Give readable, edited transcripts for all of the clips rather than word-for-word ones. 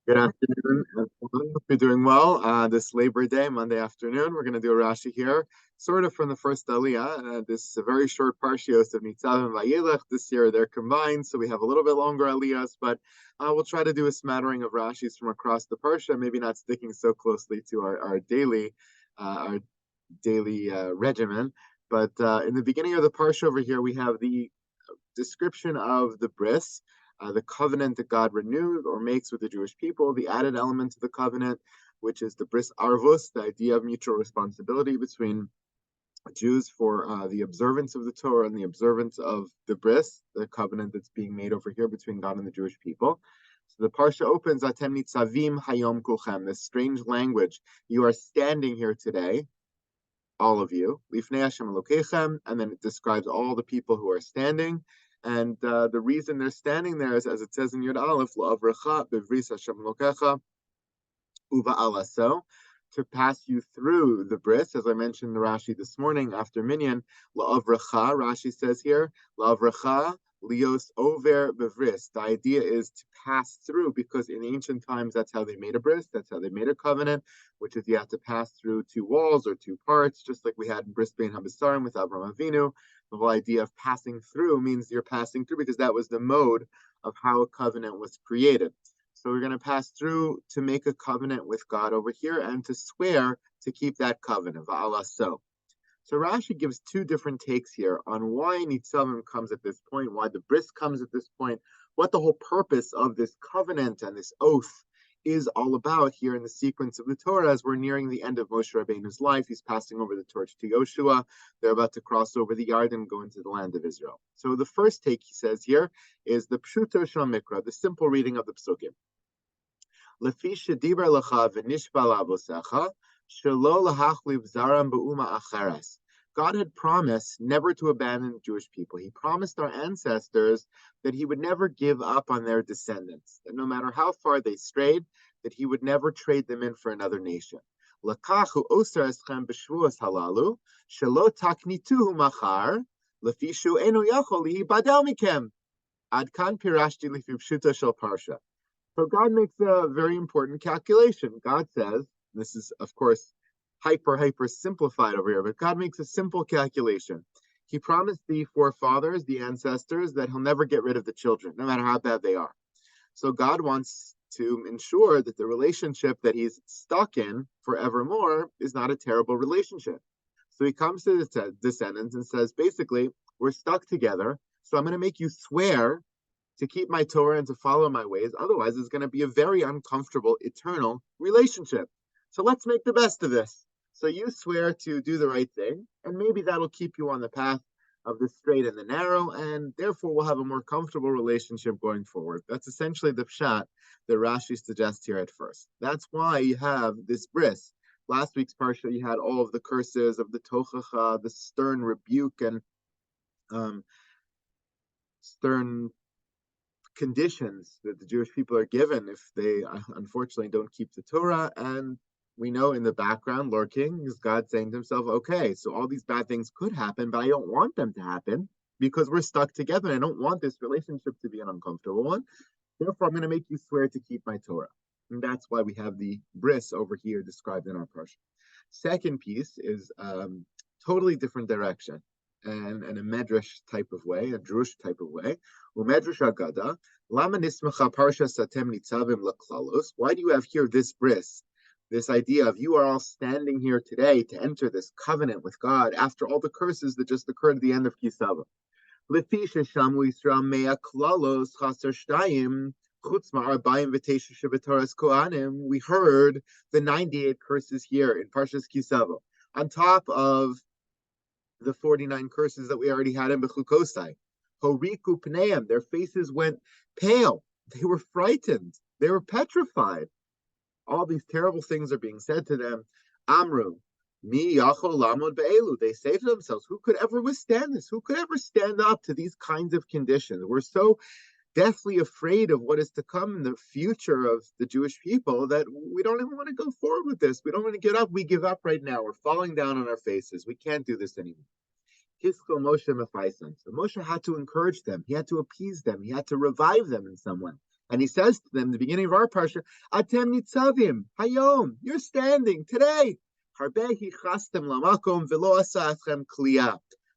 Good afternoon, everyone. Hope you're doing well. This Labor Day, Monday afternoon, we're going to do a Rashi here, sort of from the first Aliyah. This is a very short Parshios of Nitzavim and Vayelech. This year they're combined, so we have a little bit longer Aliyahs, but we'll try to do a smattering of Rashis from across the Parsha, maybe not sticking so closely to our daily regimen. But in the beginning of the Parsha over here, we have the description of the bris, the covenant that God renewed or makes with the Jewish people, the added element of the covenant, which is the bris arvus, the idea of mutual responsibility between Jews for the observance of the Torah and the observance of the bris, the covenant that's being made over here between God and the Jewish people. So the parsha opens, Atem Nitzavim Hayom Kulchem, this strange language. You are standing here today, all of you, Lifnei Hashem Elokechem, and then it describes all the people who are standing. And the reason they're standing there is, as it says in Yud Aleph, La'avrecha bevris Hashem Elokecha uva'alaso, to pass you through the bris, as I mentioned in the Rashi this morning after Minyan. La'avrecha, Rashi says here, La'avrecha lios over bevris. The idea is to pass through, because in ancient times that's how they made a bris, that's how they made a covenant, which is you have to pass through two walls or two parts, just like we had in Bris Bein Habasarim with Avraham Avinu. The whole idea of passing through means you're passing through because that was the mode of how a covenant was created. So we're going to pass through to make a covenant with God over here and to swear to keep that covenant. So Rashi gives two different takes here on why Nitzavim comes at this point, why the bris comes at this point, what the whole purpose of this covenant and this oath is all about here in the sequence of the Torah as we're nearing the end of Moshe Rabbeinu's life. He's passing over the torch to Yoshua. They're about to cross over the Yarden and go into the land of Israel. So the first take, he says here, is the Pshuto Shal Mikra, the simple reading of the Psukim. Lefi shediber lecha v'nishba la'avosecha, shelo lahachliv zaram be'uma acheres. God had promised never to abandon the Jewish people. He promised our ancestors that he would never give up on their descendants, that no matter how far they strayed, that he would never trade them in for another nation. Lakachu oser eschem b'shvuos halalu, shelo taknituhu machar, lefishu enu yachol lihibadel mikem. Ad kan pirashti lefi pshuta shel parsha. So God makes a very important calculation. God says, this is, of course, hyper simplified over here, but God makes a simple calculation. He promised the forefathers, the ancestors, that he'll never get rid of the children, no matter how bad they are. So God wants to ensure that the relationship that he's stuck in forevermore is not a terrible relationship. So he comes to the descendants and says, basically, we're stuck together, so I'm going to make you swear to keep my Torah and to follow my ways. Otherwise, it's going to be a very uncomfortable, eternal relationship. So let's make the best of this. So you swear to do the right thing, and maybe that'll keep you on the path of the straight and the narrow, and therefore we'll have a more comfortable relationship going forward. That's essentially the pshat that Rashi suggests here at first. That's why you have this bris. Last week's parsha, you had all of the curses of the tochacha, the stern rebuke and stern conditions that the Jewish people are given if they unfortunately don't keep the Torah. And we know in the background lurking is God saying to himself, okay, so all these bad things could happen, but I don't want them to happen because we're stuck together and I don't want this relationship to be an uncomfortable one. Therefore, I'm going to make you swear to keep my Torah. And that's why we have the bris over here described in our parsha. Second piece is totally different direction and a medrash type of way, a Drush type of way. Umedrash agada, lama nismacha parsha satem nitzavim laklalos. Why do you have here this bris? This idea of you are all standing here today to enter this covenant with God after all the curses that just occurred at the end of Kisava. Lefi sheshamu Yisrael mea klalos chaser shtayim chutz ma'arbayim v'tesha shebetoras kohanim. We heard the 98 curses here in Parshas Kisava, on top of the 49 curses that we already had in Bechukosai. Horiku pneim, their faces went pale. They were frightened. They were petrified. All these terrible things are being said to them. Amru, mi yachol lamod be'elu. They say to themselves, who could ever withstand this? Who could ever stand up to these kinds of conditions? We're so deathly afraid of what is to come in the future of the Jewish people that we don't even want to go forward with this. We don't want to get up. We give up right now. We're falling down on our faces. We can't do this anymore. Hiskol Moshe Mephaisam. So Moshe had to encourage them. He had to appease them. He had to revive them in some way. And he says to them, the beginning of our parsha, Atem Nitzavim, Hayom, you're standing today.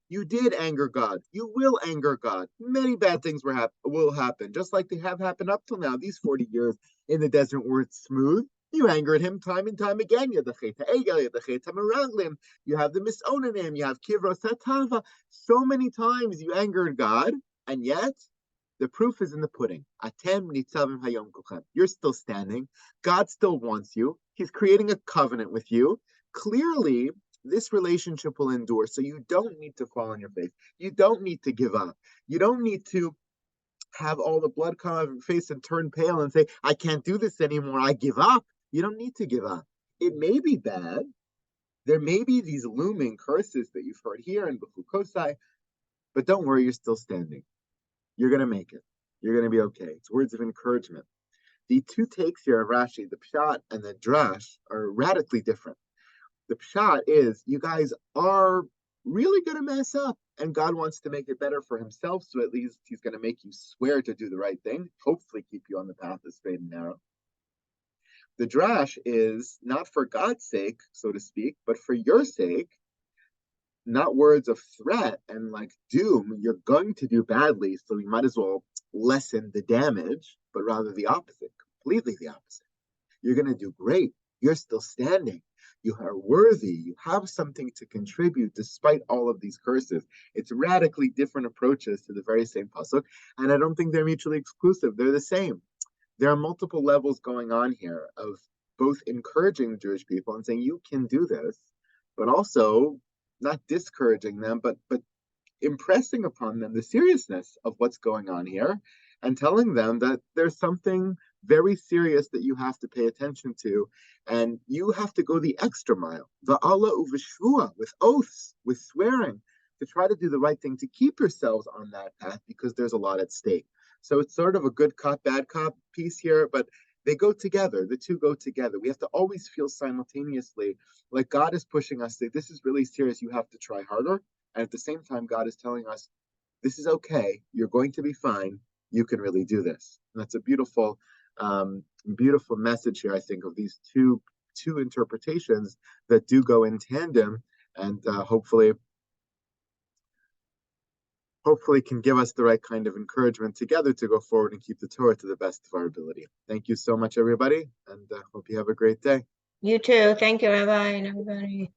You did anger God. You will anger God. Many bad things will happen, just like they have happened up till now. These 40 years in the desert were smooth. You angered him time and time again. You have the Chet HaEgel, you have the Chet HaMeraglim, you have the Misonanim, you have Kivros HaTava. So many times you angered God, and yet the proof is in the pudding. Atem nitzavim hayom kulchem. You're still standing. God still wants you. He's creating a covenant with you. Clearly, this relationship will endure. So you don't need to fall on your face. You don't need to give up. You don't need to have all the blood come out of your face and turn pale and say, I can't do this anymore. I give up. You don't need to give up. It may be bad. There may be these looming curses that you've heard here in B'chukosai, but don't worry, you're still standing. You're going to make it. You're going to be okay. It's words of encouragement. The two takes here of Rashi, the Pshat and the Drash, are radically different. The Pshat is, you guys are really going to mess up, and God wants to make it better for himself, so at least he's going to make you swear to do the right thing, hopefully keep you on the path that's straight and narrow. The Drash is not for God's sake, so to speak, but for your sake, not words of threat and like doom. You're going to do badly, so you might as well lessen the damage, but rather the opposite, completely the opposite. You're going to do great. You're still standing. You are worthy. You have something to contribute despite all of these curses. It's radically different approaches to the very same pasuk, and I don't think they're mutually exclusive. They're the same. There are multiple levels going on here of both encouraging the Jewish people and saying, you can do this, but also not discouraging them, but impressing upon them the seriousness of what's going on here and telling them that there's something very serious that you have to pay attention to, and you have to go the extra mile, va'ala uveshvua, with oaths, with swearing, to try to do the right thing, to keep yourselves on that path, because there's a lot at stake. So it's sort of a good cop, bad cop piece here, but they go together. The two go together. We have to always feel simultaneously like God is pushing us, say, this is really serious. You have to try harder. And at the same time, God is telling us, this is okay. You're going to be fine. You can really do this. And that's a beautiful, beautiful message here, I think, of these two interpretations that do go in tandem, and hopefully can give us the right kind of encouragement together to go forward and keep the Torah to the best of our ability. Thank you so much, everybody, and hope you have a great day. You too. Thank you, Rabbi, and everybody.